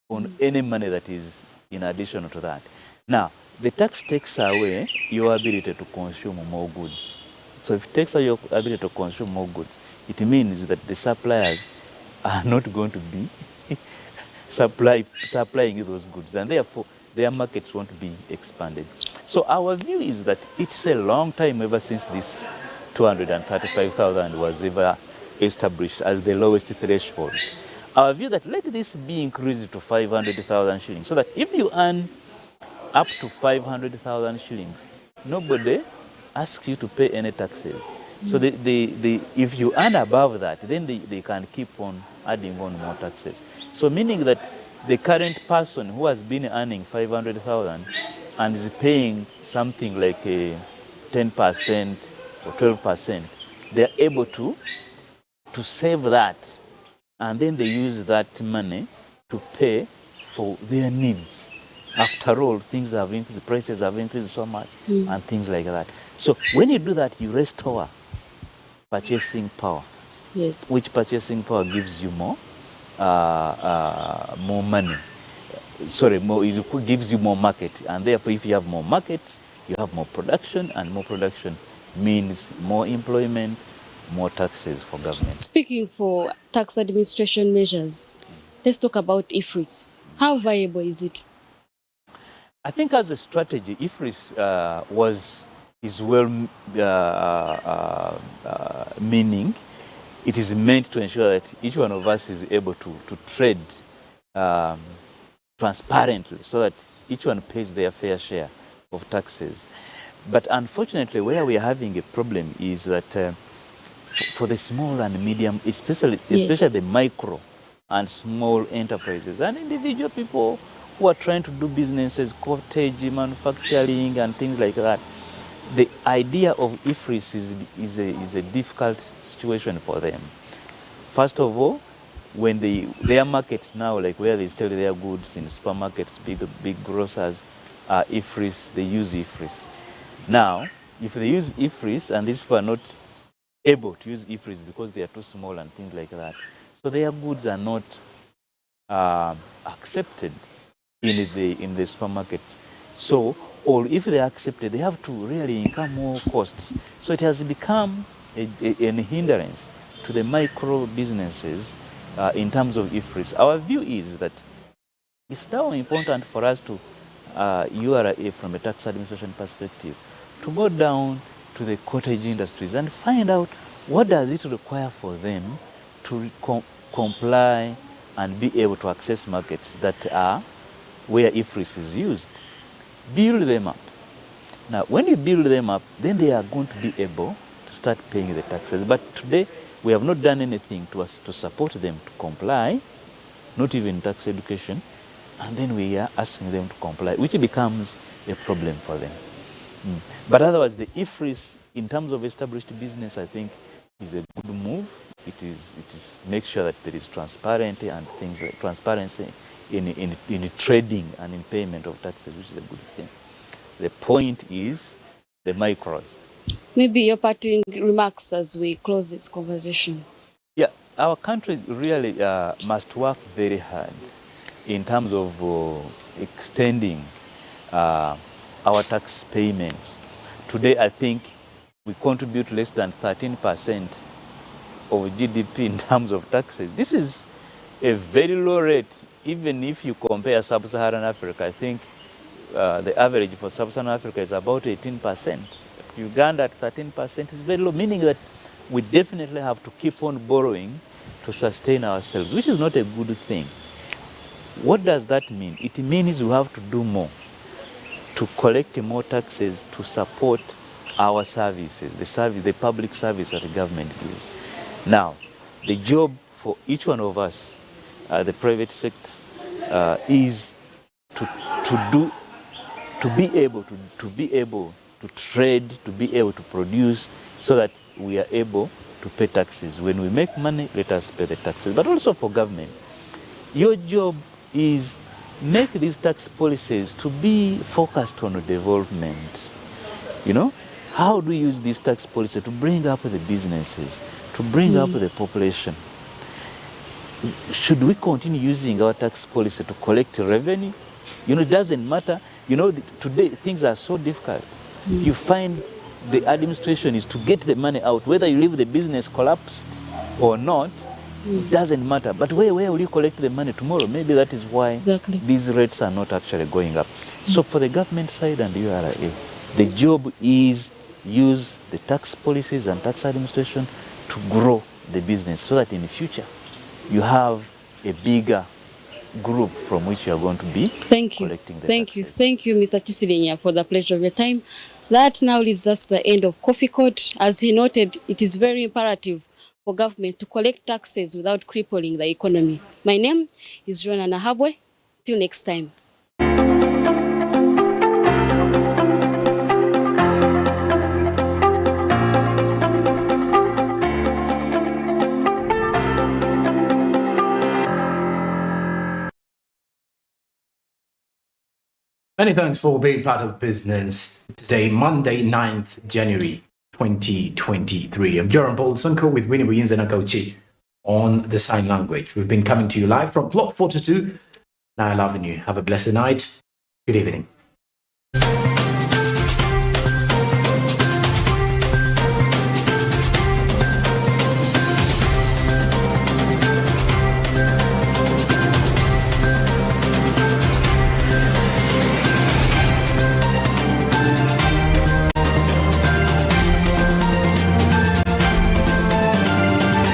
on any money that is in addition to that. Now, the tax takes away your ability to consume more goods. So if it takes away your ability to consume more goods, it means that the suppliers are not going to be supplying those goods, and therefore their markets won't be expanded. So our view is that it's a long time ever since this 235,000 was ever established as the lowest threshold. Our view that let this be increased to 500,000 shillings, so that if you earn up to 500,000 shillings, nobody asks you to pay any taxes. So if you earn above that, then they can keep on adding on more taxes. So meaning that the current person who has been earning 500,000 and is paying something like a 10% or 12%, they're able to save that, and then they use that money to pay for their needs. After all, things have increased, prices have increased so much, and things like that. So when you do that, you restore purchasing power. Yes. Which purchasing power gives you more money. Sorry, it gives you more market, and therefore, if you have more markets, you have more production, and more production means more employment, more taxes for government. Speaking for tax administration measures, let's talk about IFRIS. How viable is it? I think as a strategy, IFRIS is well meaning. It is meant to ensure that each one of us is able to trade transparently, so that each one pays their fair share of taxes. But unfortunately, where we are having a problem is that for the small and medium, especially the micro and small enterprises and individual people who are trying to do businesses, cottage, manufacturing, and things like that, the idea of IFRIS is a difficult situation for them. First of all, when their markets now, like where they sell their goods in supermarkets, big grocers, IFRIS, they use IFRIS. Now, if they use IFRIS and these people are not able to use IFRIS because they are too small and things like that, so their goods are not accepted in the supermarkets. So, or if they are accepted, they have to really incur more costs. So it has become an hindrance to the micro businesses in terms of IFRIS. Our view is that it's now important for us to, URA from a tax administration perspective, to go down to the cottage industries and find out what does it require for them to comply and be able to access markets that are where IFRIS is used. Build them up. Now, when you build them up, then they are going to be able to start paying the taxes. But today, we have not done anything to support them to comply, not even tax education, and then we are asking them to comply, which becomes a problem for them. But otherwise, the IFRIS, in terms of established business, I think is a good move. It is make sure that there is transparency and things like transparency in trading and in payment of taxes, which is a good thing. The point is the micros. Maybe your parting remarks as we close this conversation. Yeah, our country really must work very hard in terms of extending our tax payments. Today, I think we contribute less than 13% of GDP in terms of taxes. This is a very low rate, even if you compare sub-Saharan Africa. I think the average for sub-Saharan Africa is about 18%. Uganda at 13% is very low, meaning that we definitely have to keep on borrowing to sustain ourselves, which is not a good thing. What does that mean? It means we have to do more to collect more taxes to support our services, the public service that the government gives. Now, the job for each one of us, the private sector, is to be able to trade, to be able to produce, so that we are able to pay taxes. When we make money, let us pay the taxes. But also for government, your job is make these tax policies to be focused on development. You know, how do we use these tax policies to bring up the businesses, to bring up the population? Should we continue using our tax policy to collect revenue? You know, it doesn't matter. You know, today things are so difficult. You find the administration is to get the money out, whether you leave the business collapsed or not, it doesn't matter. But where will you collect the money tomorrow? Maybe that is why these rates are not actually going up. So for the government side and URA, the job is use the tax policies and tax administration to grow the business, so that in the future you have a bigger group from which you are going to be collecting the taxes. Thank you, Mr. Chisidenya, for the pleasure of your time. That now leads us to the end of Coffee Court. As he noted, it is very imperative for government to collect taxes without crippling the economy. My name is Joanna Nahabwe. Till next time. Many thanks for being part of business today, Monday, 9th January 2023. I'm Joran Paul Sunko with Winnie Williams and Akauchi on the sign language. We've been coming to you live from Plot 42, Nile Avenue. Have a blessed night. Good evening.